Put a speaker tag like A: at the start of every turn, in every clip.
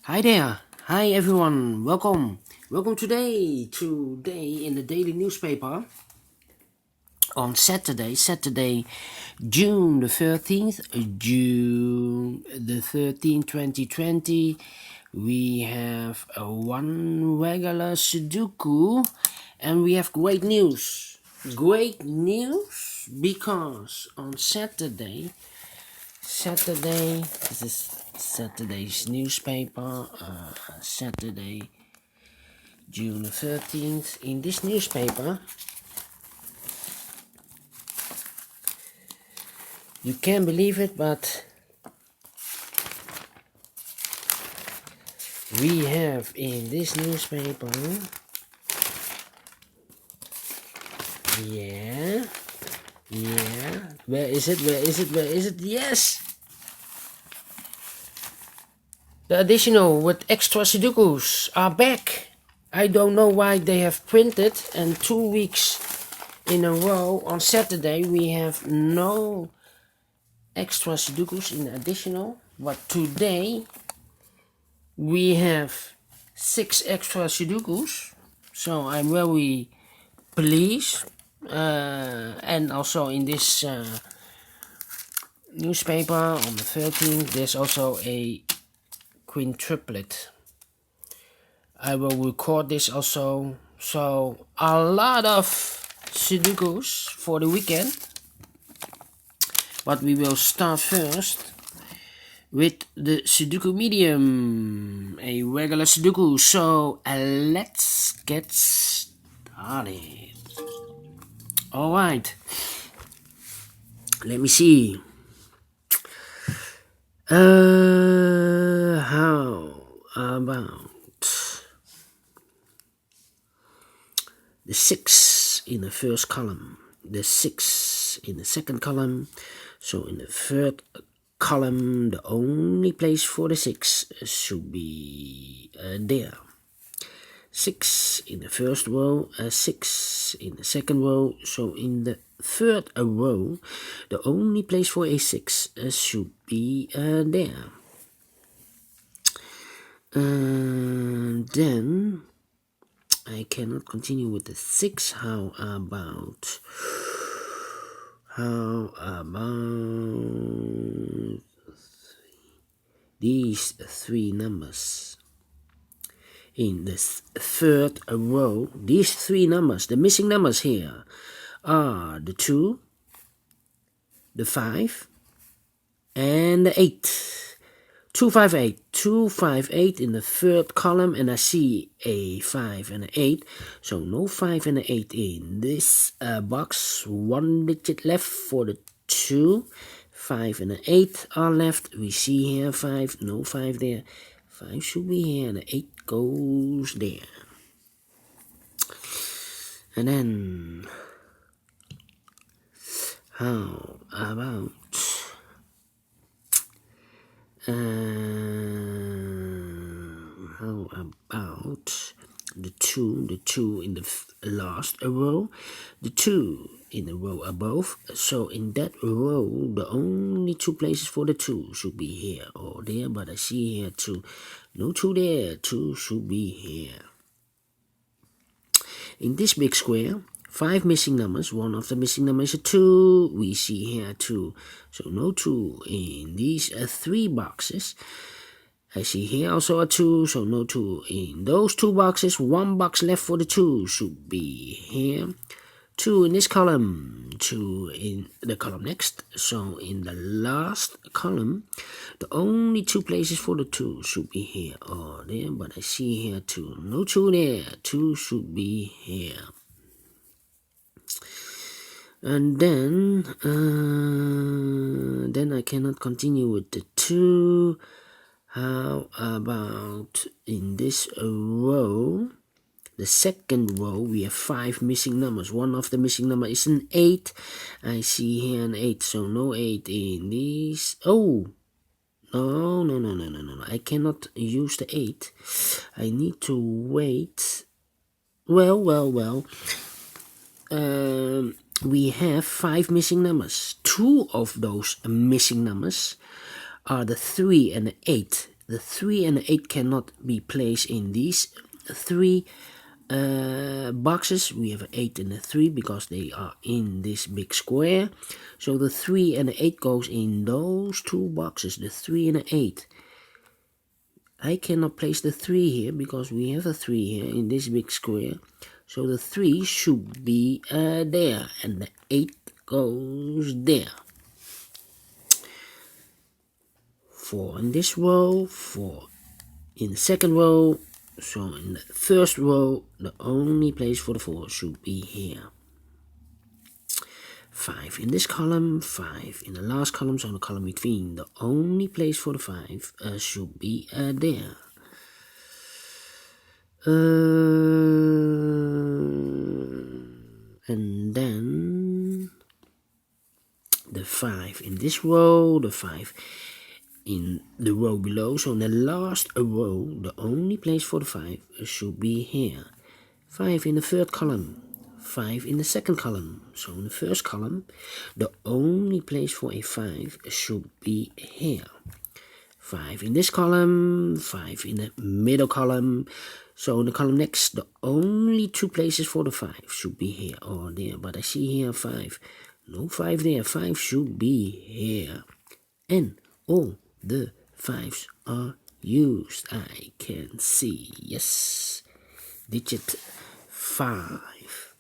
A: Hi there. Hi everyone. Welcome today in the daily newspaper on Saturday, June the 13th, 2020. We have one regular Sudoku and we have great news. Great news because on Saturday, this is Saturday's newspaper, Saturday, June 13th. In this newspaper, you can't believe it, but we have in this newspaper, where is it? Yes! The additional with extra Sudokus are back. I don't know why they have printed, and 2 weeks in a row on Saturday we have no extra Sudokus in the additional, but today we have 6 extra Sudokus, so I'm very pleased. And also in this newspaper on the 13th there's also a quintuplet. I will record this also, so a lot of Sudokus for the weekend, but we will start first with the Sudoku Medium, a regular Sudoku. So let's get started. Alright, let me see. How about the 6 in the first column, the 6 in the second column? So in the third column, the only place for the 6 should be there. 6 in the first row, 6 in the second row. So in the third row, the only place for a 6 should be there. Then I cannot continue with the 6. How about these 3 numbers in the third row? These 3 numbers, the missing numbers here, are the 2, the 5, and the 8. 258 in the third column, and I see a 5 and an 8, so no 5 and an 8 in this box. 1 digit left for the 2, 5 and an 8 are left. We see here 5, no 5 there. 5 should be here, and the 8 goes there. And then how about the 2 in the last row, the 2 in the row above? So in that row, the only 2 places for the 2 should be here or there, but I see here 2, no 2 there, 2 should be here. In this big square, 5 missing numbers. One of the missing numbers is a 2. We see here 2. So no 2 in these 3 boxes. I see here also a 2. So no 2 in those 2 boxes. 1 box left for the 2 should be here. 2 in this column. 2 in the column next. So in the last column, the only 2 places for the 2 should be here or there. But I see here 2. No 2 there. 2 should be here. And then I cannot continue with the 2. How about in this row, the second row, we have 5 missing numbers. One of the missing number is an 8. I see here an 8, so no 8 in these. Oh, no. I cannot use the 8. I need to wait. Well. We have 5 missing numbers. 2 of those missing numbers are the 3 and the 8. The 3 and the 8 cannot be placed in these 3 boxes. We have an 8 and a 3 because they are in this big square. So the 3 and the 8 goes in those 2 boxes, the 3 and the 8. I cannot place the 3 here because we have a 3 here in this big square. So the 3 should be there, and the 8 goes there. 4 in this row, 4 in the second row. So in the first row, the only place for the 4 should be here. 5 in this column, 5 in the last column, so the column between, the only place for the 5 should be there. And then the 5 in this row, the 5 in the row below, so in the last row, the only place for the 5 should be here. 5 in the third column, 5 in the second column, so in the first column, the only place for a 5 should be here. 5 in this column, 5 in the middle column, so in the column next, the only 2 places for the 5 should be here or there, but I see here 5, no 5 there, 5 should be here, and all the 5s are used, I can see, yes, digit 5.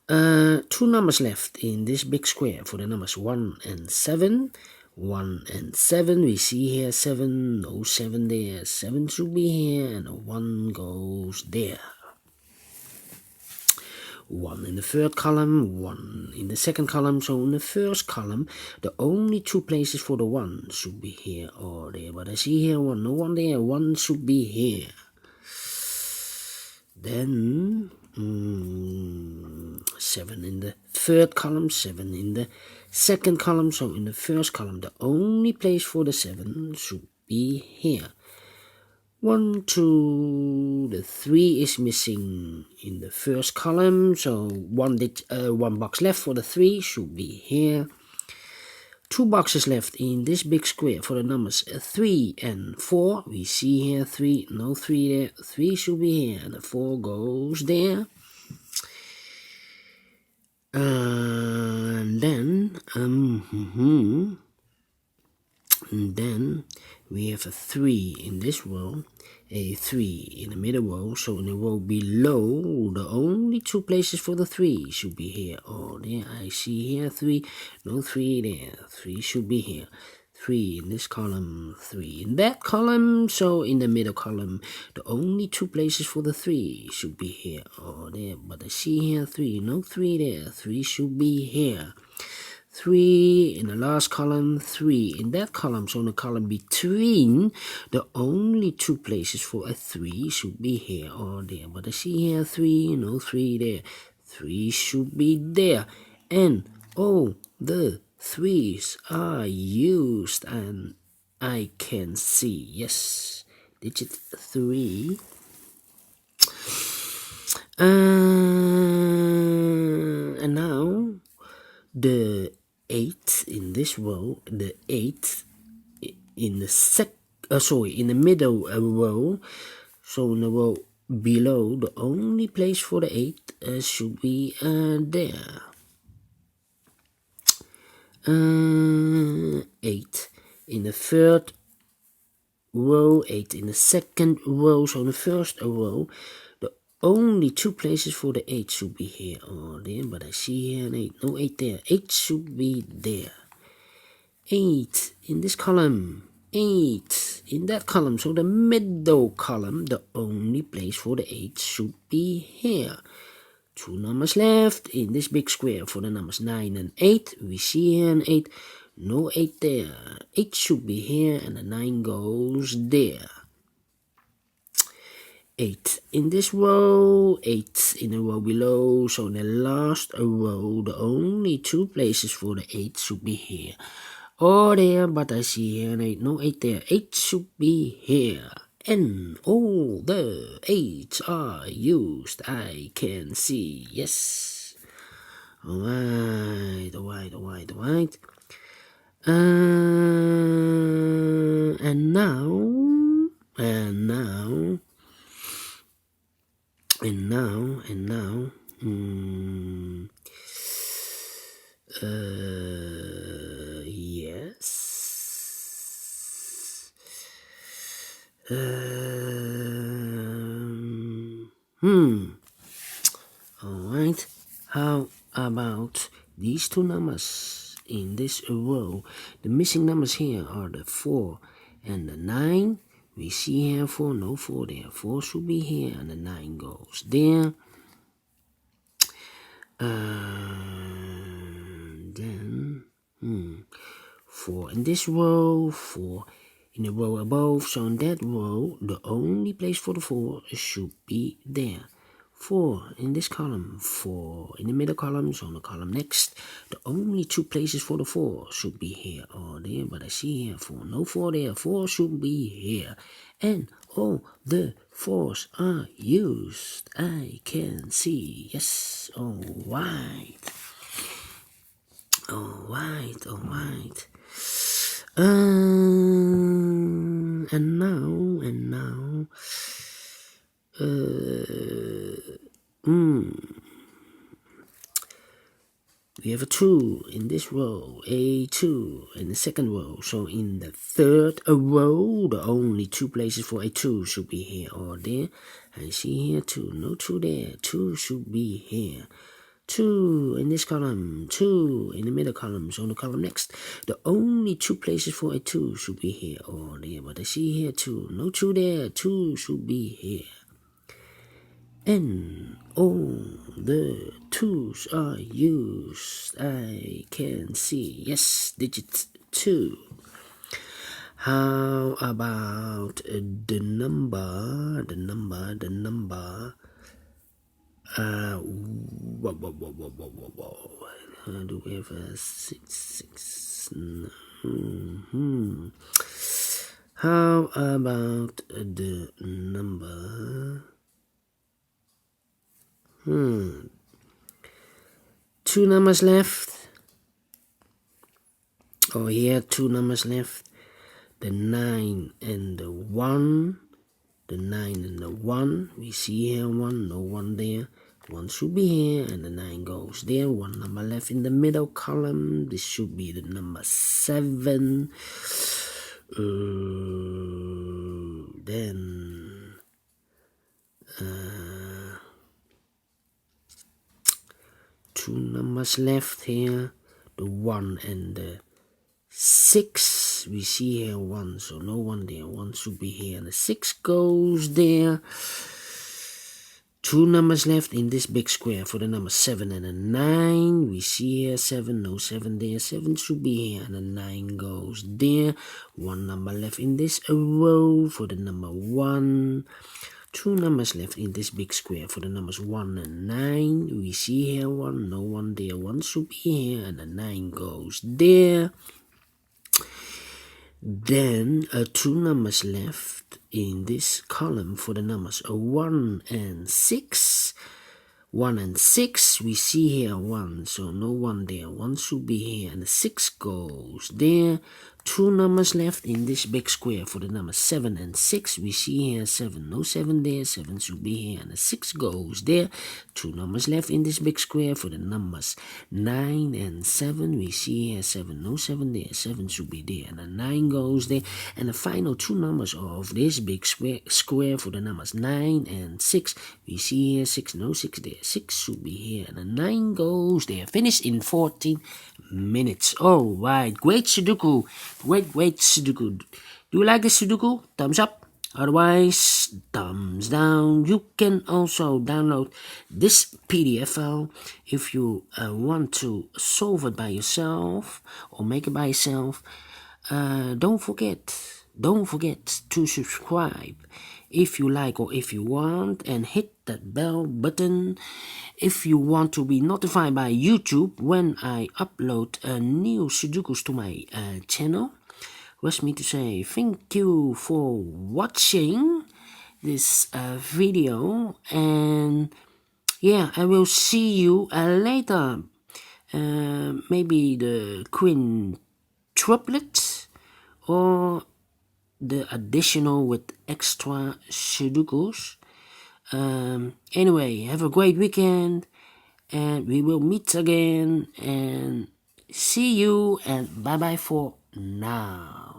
A: 2 numbers left in this big square for the numbers 1 and 7. 1 and 7, we see here 7, no 7 there, 7 should be here, and a 1 goes there. 1 in the third column, 1 in the second column, so in the first column, the only 2 places for the 1 should be here or there, but I see here 1, no 1 there, 1 should be here. Then 7 in the third column, 7 in the second column, so in the first column, the only place for the 7 should be here. 1, 2, the 3 is missing in the first column, so one box left for the 3 should be here. 2 boxes left in this big square for the numbers 3 and 4. We see here 3, no 3 there, 3 should be here, and the 4 goes there. And then we have a 3 in this row, a 3 in the middle row, so in the row below, the only 2 places for the 3 should be here or there. I see here 3, no 3 there, 3 should be here. 3 in this column, 3 in that column, so in the middle column, the only 2 places for the 3 should be here or there, but I see here 3, no 3 there, 3 should be here. 3 in the last column, 3 in that column, so in the column between, the only 2 places for a 3 should be here or there, but I see here 3, no 3 there, 3 should be there, and all the 3s are used, and I can see, yes, digit 3. And now the 8 in this row, the 8 in the in the middle row, so in the row below, the only place for the 8 should be there. 8 in the third row, 8 in the second row, so in the first row, the only 2 places for the 8 should be here or there, but I see here an 8, no 8 there, 8 should be there. 8 in this column, 8 in that column, so the middle column, the only place for the 8 should be here. 2 numbers left in this big square for the numbers 9 and 8. We see here an 8, no 8 there. 8 should be here, and the 9 goes there. 8 in this row, 8 in the row below, so in the last row, the only 2 places for the 8 should be here or there, but I see here an 8, no 8 there. 8 should be here, and all the 8s are used, I can see, yes. Alright. And now, and now, and now, and now, yes. Alright, how about these two numbers in this row? The missing numbers here are the 4 and the 9. We see here 4, no 4 there. 4 should be here and the 9 goes there. Then 4 in this row, 4 in the row above. So in that row, the only place for the 4 should be there. 4 in this column, 4 in the middle column, so on the column next. The only two places for the 4 should be here or there, but I see here 4, no 4 there, 4 should be here. And all the 4s are used, I can see, yes, alright. Alright. And now, we have a 2 in this row, a 2 in the second row. So in the third row, the only two places for a 2 should be here or there. I see here 2, no 2 there, 2 should be here. 2 in this column, 2 in the middle column, so on the column next. The only two places for a 2 should be here or there, but I see here 2, no 2 there, 2 should be here. And all the 2s are used, I can see, yes, digit 2. How about the number? Do we have a 6? How about the number? 2 numbers left. Oh, here 2 numbers left. The 9 and the 1. The 9 and the 1. We see here 1, no 1 there. 1 should be here and the 9 goes there. 1 number left in the middle column. This should be the number 7. Then 2 numbers left here. The 1 and the 6. We see here 1, so no 1 there. 1 should be here and the 6 goes there. 2 numbers left in this big square for the number 7 and a 9. We see here 7, no 7 there. 7 should be here and the 9 goes there. 1 number left in this row for the number 1. 2 numbers left in this big square for the numbers 1 and 9. We see here 1, no 1 there. 1 should be here and the 9 goes there. Then 2 numbers left in this column for the numbers 1 and 6. 1 and 6, we see here 1, so no 1 there. 1 should be here and the 6 goes there. 2 numbers left in this big square for the numbers 7 and 6. We see here 7, no 7 there. 7 should be here and the 6 goes there. 2 numbers left in this big square for the numbers 9 and 7. We see here 7, no 7 there. 7 should be there and the 9 goes there. And the final 2 numbers of this big square for the numbers 9 and 6. We see here 6, no 6 there. 6 should be here and the 9 goes there. Finished in 14 minutes. Alright, great Sudoku. Great Sudoku. Do you like the Sudoku? Thumbs up. Otherwise, thumbs down. You can also download this PDF file if you want to solve it by yourself or make it by yourself. Don't forget to subscribe if you like or if you want, and hit that bell button if you want to be notified by YouTube when I upload new Sudokus to my channel. Rest me to say thank you for watching this video, and yeah, I will see you later. Maybe the Queen triplets or the additional with extra Sudokus. Anyway, have a great weekend, and we will meet again, and see you, and bye bye for now.